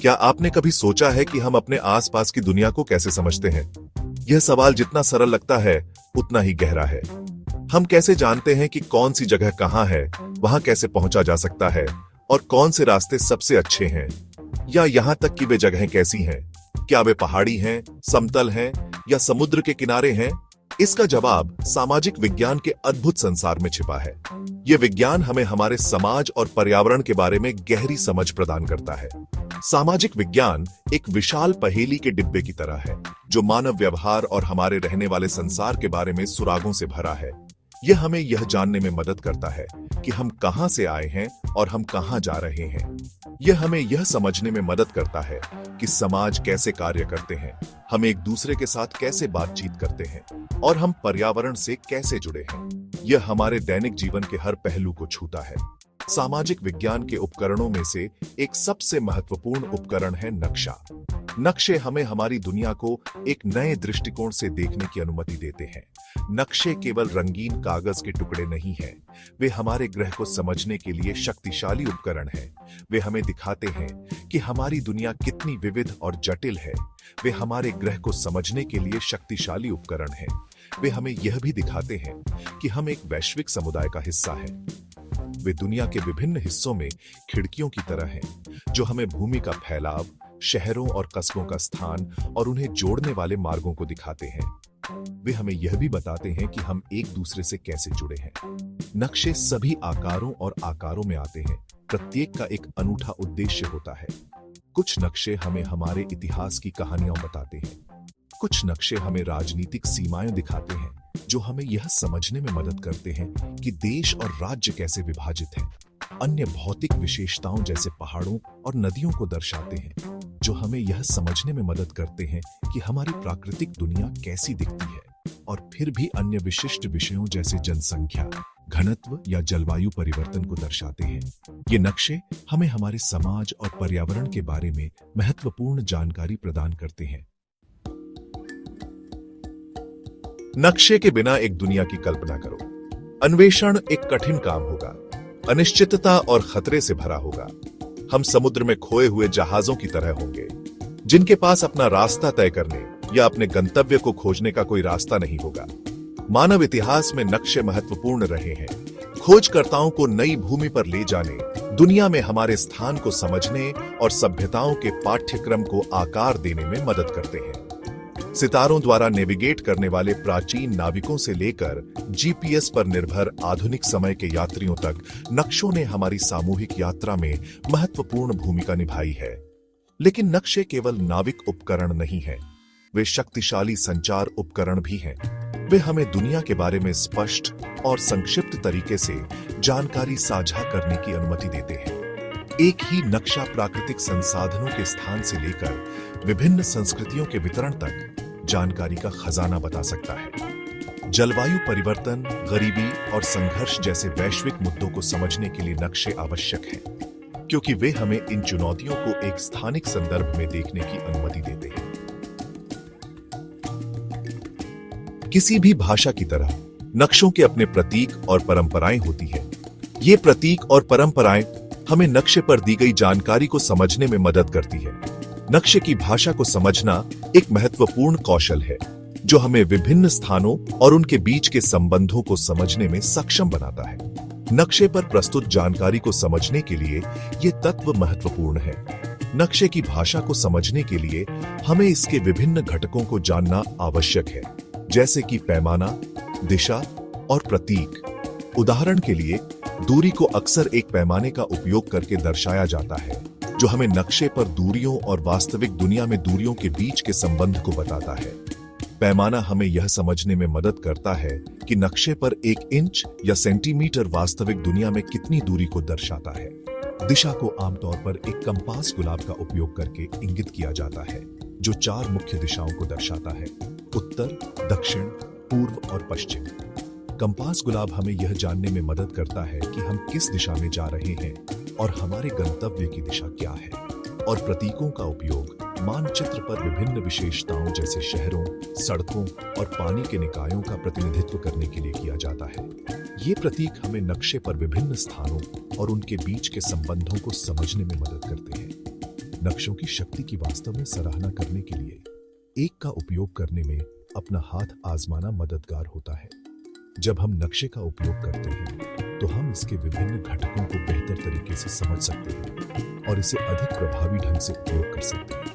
क्या आपने कभी सोचा है कि हम अपने आसपास की दुनिया को कैसे समझते हैं? यह सवाल जितना सरल लगता है उतना ही गहरा है। हम कैसे जानते हैं कि कौन सी जगह कहां है, वहां कैसे पहुंचा जा सकता है और कौन से रास्ते सबसे अच्छे हैं, या यहां तक कि वे जगहें कैसी हैं? क्या वे पहाड़ी हैं, समतल हैं या समुद्र के किनारे हैं? इसका जवाब सामाजिक विज्ञान के अद्भुत संसार में छिपा है। यह विज्ञान हमें हमारे समाज और पर्यावरण के बारे में गहरी समझ प्रदान करता है। सामाजिक विज्ञान एक विशाल पहेली के डिब्बे की तरह है, जो मानव व्यवहार और हमारे रहने वाले संसार के बारे में सुरागों से भरा है। यह हमें यह जानने में मदद करता है कि हम कहां से आए हैं और हम कहां जा रहे हैं। यह हमें यह समझने में मदद करता है कि समाज कैसे कार्य करते हैं, हम एक दूसरे के साथ कैसे बातचीत करते हैं और हम पर्यावरण से कैसे जुड़े हैं। यह हमारे दैनिक जीवन के हर पहलू को छूता है। सामाजिक विज्ञान के उपकरणों में से एक सबसे महत्वपूर्ण उपकरण है नक्शा। नक्शे हमें हमारी दुनिया को एक नए दृष्टिकोण से देखने की अनुमति देते हैं। नक्शे केवल रंगीन कागज के टुकड़े नहीं हैं, वे हमारे ग्रह को समझने के लिए शक्तिशाली उपकरण हैं। वे हमें दिखाते हैं कि हमारी दुनिया कितनी विविध और जटिल है। वे हमारे ग्रह को समझने के लिए शक्तिशाली उपकरण हैं। वे हमें यह भी दिखाते हैं कि हम एक वैश्विक समुदाय का हिस्सा हैं। वे दुनिया के विभिन्न हिस्सों में खिड़कियों की तरह हैं, जो हमें भूमि का फैलाव, शहरों और कस्बों का स्थान और उन्हें जोड़ने वाले मार्गों को दिखाते हैं। वे हमें यह भी बताते हैं कि हम एक दूसरे से कैसे जुड़े हैं। नक्शे सभी आकारों और आकारों में आते हैं, प्रत्येक का एक अनूठा उद्देश्य होता है। कुछ नक्शे हमें हमारे इतिहास की कहानियां बताते हैं, कुछ नक्शे हमें राजनीतिक सीमाएं दिखाते हैं, जो हमें यह समझने में मदद करते हैं कि देश और राज्य कैसे विभाजित हैं। अन्य भौतिक विशेषताओं जैसे पहाड़ों और नदियों को दर्शाते हैं, जो हमें यह समझने में मदद करते हैं कि हमारी प्राकृतिक दुनिया कैसी दिखती है। और फिर भी अन्य विशिष्ट विषयों जैसे जनसंख्या, घनत्व या जलवायु परिवर्तन को दर्शाते हैं। ये नक्शे हमें हमारे समाज और पर्यावरण के बारे में महत्वपूर्ण जानकारी प्रदान करते हैं। नक्शे के बिना एक दुनिया की कल्पना करो। अन्वेषण एक कठिन काम होगा, अनिश्चितता और खतरे से भरा होगा। हम समुद्र में खोए हुए जहाजों की तरह होंगे, जिनके पास अपना रास्ता तय करने या अपने गंतव्य को खोजने का कोई रास्ता नहीं होगा। मानव इतिहास में नक्शे महत्वपूर्ण रहे हैं, खोजकर्ताओं को नई भूमि पर ले जाने, दुनिया में हमारे स्थान को समझने और सभ्यताओं के पाठ्यक्रम को आकार देने में मदद करते हैं। सितारों द्वारा नेविगेट करने वाले प्राचीन नाविकों से लेकर जीपीएस पर निर्भर आधुनिक समय के यात्रियों तक नक्शों ने हमारी सामूहिक यात्रा में महत्वपूर्ण भूमिका निभाई है। लेकिन नक्शे केवल नाविक उपकरण नहीं हैं, वे शक्तिशाली संचार उपकरण भी हैं। वे हमें दुनिया के बारे में स्पष्ट और संक्षिप्त तरीके से जानकारी साझा करने की अनुमति देते हैं। एक ही नक्शा प्राकृतिक संसाधनों के स्थान से लेकर विभिन्न संस्कृतियों के वितरण तक जानकारी का खजाना बता सकता है। जलवायु परिवर्तन, गरीबी और संघर्ष जैसे वैश्विक मुद्दों को समझने के लिए नक्शे आवश्यक हैं, क्योंकि वे हमें इन चुनौतियों को एक स्थानिक संदर्भ में देखने की अनुमति देते हैं। किसी भी भाषा की तरह नक्शों के अपने प्रतीक और परंपराएं होती हैं। ये प्रतीक और परंपराएं हमें नक्शे पर दी गई जानकारी को समझने में मदद करती है। नक्शे की भाषा को समझना एक महत्वपूर्ण कौशल है, जो हमें विभिन्न स्थानों और उनके बीच के संबंधों को समझने में सक्षम बनाता है। नक्शे पर प्रस्तुत जानकारी को समझने के लिए ये तत्व महत्वपूर्ण है। नक्शे की भाषा को समझने के लिए हमें इसके विभिन्न घटकों को जानना आवश्यक है, जैसे कि पैमाना, दिशा और प्रतीक। उदाहरण के लिए, दूरी को अक्सर एक पैमाने का उपयोग करके दर्शाया जाता है, जो हमें नक्शे पर दूरियों और वास्तविक दुनिया में दूरियों के बीच के संबंध को बताता है। पैमाना हमें यह समझने में मदद करता है कि नक्शे पर 1 इंच या सेंटीमीटर वास्तविक दुनिया में कितनी दूरी को दर्शाता है। दिशा को आमतौर पर एक कंपास गुलाब का उपयोग करके इंगित किया जाता है, जो 4 मुख्य दिशाओं को दर्शाता है: उत्तर, दक्षिण, पूर्व और पश्चिम। कंपास गुलाब हमें यह जानने में मदद करता है कि हम किस दिशा में जा रहे हैं और हमारे गंतव्य की दिशा क्या है। और प्रतीकों का उपयोग मानचित्र पर विभिन्न विशेषताओं जैसे शहरों, सड़कों और पानी के निकायों का प्रतिनिधित्व करने के लिए किया जाता है। ये प्रतीक हमें नक्शे पर विभिन्न स्थानों और उनके बीच के संबंधों को समझने में मदद करते हैं। नक्शों की शक्ति की वास्तव में सराहना करने के लिए एक का उपयोग करने में अपना हाथ आजमाना मददगार होता है। जब हम नक्शे का उपयोग करते हैं तो हम इसके विभिन्न घटकों को बेहतर तरीके से समझ सकते हैं और इसे अधिक प्रभावी ढंग से उपयोग कर सकते हैं।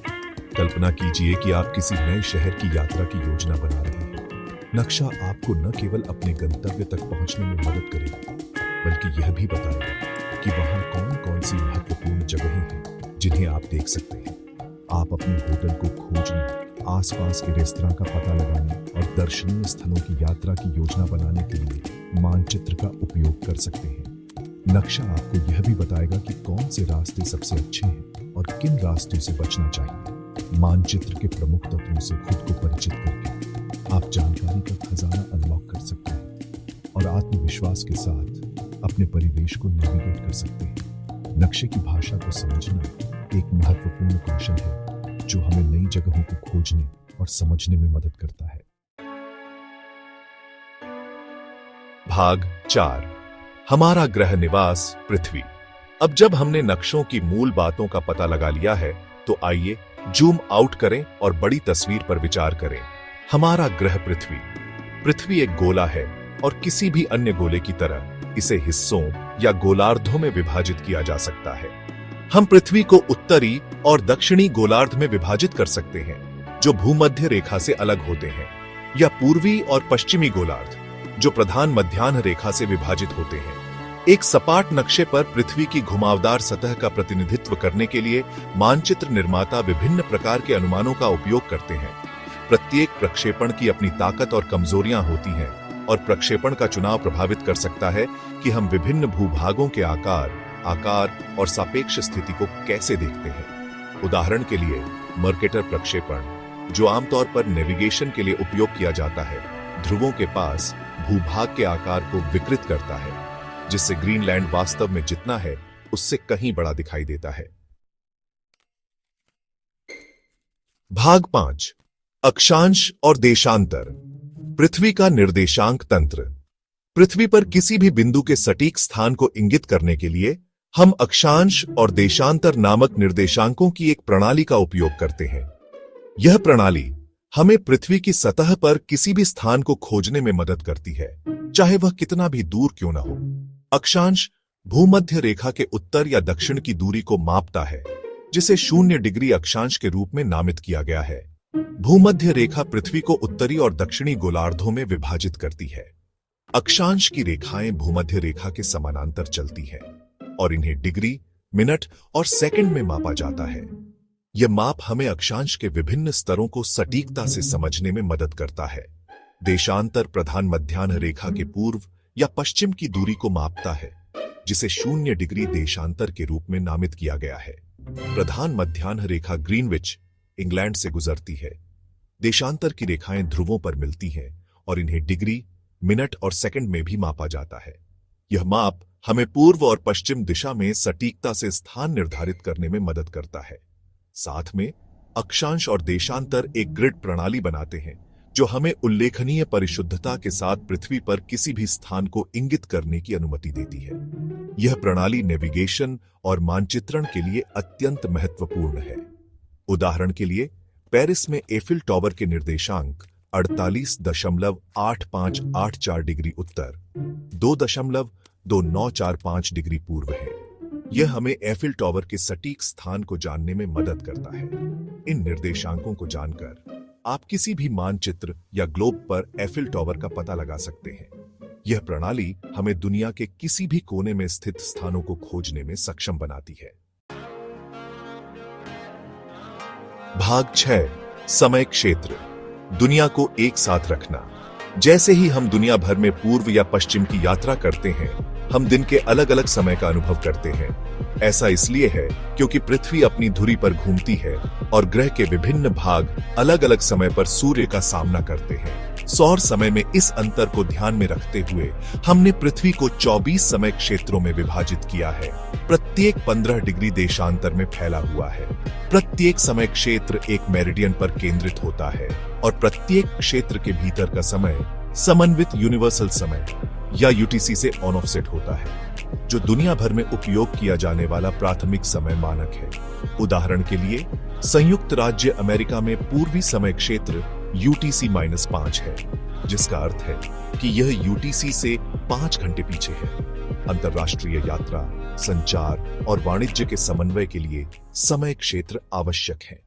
कल्पना कीजिए कि आप किसी नए शहर की यात्रा की योजना बना रहे हैं। नक्शा आपको न केवल अपने गंतव्य तक पहुंचने में मदद करेगा, बल्कि यह भी बताएगा कि वहां कौन-कौन सी महत्वपूर्ण जगहें हैं जिन्हें आप देख सकते हैं। आप अपने होटल को खोजने, आसपास के रेस्तरां का पता लगाने और दर्शनीय स्थलों की यात्रा की योजना बनाने के लिए मानचित्र का उपयोग कर सकते हैं। नक्शा आपको यह भी बताएगा कि कौन से रास्ते सबसे अच्छे हैं और किन रास्तों से बचना चाहिए। मानचित्र के प्रमुख तत्वों से खुद को परिचित करके आप जानकारी का खजाना अनलॉक कर सकते हैं और आत्मविश्वास के साथ अपने परिवेश को नेविगेट कर सकते हैं। नक्शे की भाषा को समझना एक महत्वपूर्ण कौशल है जो हमें नई जगहों को खोजने और समझने में मदद करता है। भाग 4, हमारा ग्रह निवास पृथ्वी। अब जब हमने नक्शों की मूल बातों का पता लगा लिया है, तो आइए जूम आउट करें और बड़ी तस्वीर पर विचार करें। हमारा ग्रह पृथ्वी। पृथ्वी एक गोला है और किसी भी अन्य गोले की तरह इसे हिस्सों या गोलार्धों में विभाजित किया जा सकता है। हम पृथ्वी को उत्तरी और दक्षिणी गोलार्ध में विभाजित कर सकते हैं, जो भूमध्य रेखा से अलग होते हैं, या पूर्वी और पश्चिमी गोलार्ध, जो प्रधान मध्याह्न रेखा से विभाजित होते हैं। एक सपाट नक्शे पर पृथ्वी की घुमावदार सतह का प्रतिनिधित्व करने के लिए मानचित्र निर्माता विभिन्न प्रकार के अनुमानों का उपयोग करते हैं। प्रत्येक प्रक्षेपण की अपनी ताकत और कमजोरियां होती हैं, और प्रक्षेपण का चुनाव प्रभावित कर सकता है कि हम विभिन्न भूभागों के आकार और सापेक्ष स्थिति को कैसे देखते हैं। उदाहरण के लिए मर्केटर प्रक्षेपण, जो आमतौर पर नेविगेशन के लिए उपयोग किया जाता है, ध्रुवों के पास भूभाग के आकार को विकृत करता है, जिससे ग्रीनलैंड वास्तव में जितना है उससे कहीं बड़ा दिखाई देता है। भाग 5, अक्षांश और देशांतर। पृथ्वी का निर्देशांक तंत्र। पृथ्वी पर किसी भी बिंदु के सटीक स्थान को इंगित करने के लिए हम अक्षांश और देशांतर नामक निर्देशांकों की एक प्रणाली का उपयोग करते हैं। यह प्रणाली हमें पृथ्वी की सतह पर किसी भी स्थान को खोजने में मदद करती है, चाहे वह कितना भी दूर क्यों न हो। अक्षांश भूमध्य रेखा के उत्तर या दक्षिण की दूरी को मापता है, जिसे 0 डिग्री अक्षांश के रूप में नामित किया गया है। भूमध्य रेखा पृथ्वी को उत्तरी और दक्षिणी गोलार्धों में विभाजित करती है। अक्षांश की रेखाएं भूमध्य रेखा के समानांतर चलती हैं और इन्हें डिग्री, मिनट और सेकंड में मापा जाता है। यह माप हमें अक्षांश के विभिन्न स्तरों को सटीकता से समझने में मदद करता है। देशांतर प्रधान मध्याह्न रेखा के पूर्व या पश्चिम की दूरी को मापता है, जिसे 0 डिग्री देशांतर के रूप में नामित किया गया है। प्रधान मध्याह्न रेखा ग्रीनविच, इंग्लैंड से गुजरती है। देशांतर की रेखाएं ध्रुवों पर मिलती हैं और इन्हें डिग्री, मिनट और सेकंड में भी मापा जाता है। यह माप हमें पूर्व और पश्चिम दिशा में सटीकता से स्थान निर्धारित करने में मदद करता है। साथ में अक्षांश और देशांतर एक ग्रिड प्रणाली बनाते हैं, जो हमें उल्लेखनीय परिशुद्धता के साथ पृथ्वी पर किसी भी स्थान को इंगित करने की अनुमति देती है। यह प्रणाली नेविगेशन और मानचित्रण के लिए अत्यंत महत्वपूर्ण है। उदाहरण के लिए पेरिस में एफिल टॉवर के निर्देशांक 48.8584 डिग्री उत्तर, 2.2945 डिग्री पूर्व है। यह हमें एफिल टॉवर के सटीक स्थान को जानने में मदद करता है। इन निर्देशांकों को जानकर आप किसी भी मानचित्र या ग्लोब पर एफिल टॉवर का पता लगा सकते हैं। यह प्रणाली हमें दुनिया के किसी भी कोने में स्थित स्थानों को खोजने में सक्षम बनाती है। भाग 6, समय क्षेत्र। दुनिया को एक साथ रखना। जैसे ही हम दुनिया भर में पूर्व या पश्चिम की यात्रा करते हैं, हम दिन के अलग अलग समय का अनुभव करते हैं। ऐसा इसलिए है क्योंकि पृथ्वी अपनी धुरी पर घूमती है और ग्रह के विभिन्न भाग अलग अलग समय पर सूर्य का सामना करते हैं। सौर समय में इस अंतर को ध्यान में रखते हुए हमने पृथ्वी को 24 समय क्षेत्रों में विभाजित किया है। प्रत्येक 15 डिग्री देशांतर में फैला हुआ है। प्रत्येक समय क्षेत्र एक मेरिडियन पर केंद्रित होता है और प्रत्येक क्षेत्र के भीतर का समय समन्वित यूनिवर्सल समय या यूटीसी से ऑन ऑफ सेट होता है, जो दुनिया भर में उपयोग किया जाने वाला प्राथमिक समय मानक है। उदाहरण के लिए संयुक्त राज्य अमेरिका में पूर्वी समय क्षेत्र UTC-5 है, जिसका अर्थ है कि यह यूटीसी से 5 घंटे पीछे है। अंतरराष्ट्रीय यात्रा, संचार और वाणिज्य के समन्वय के लिए समय क्षेत्र आवश्यक है।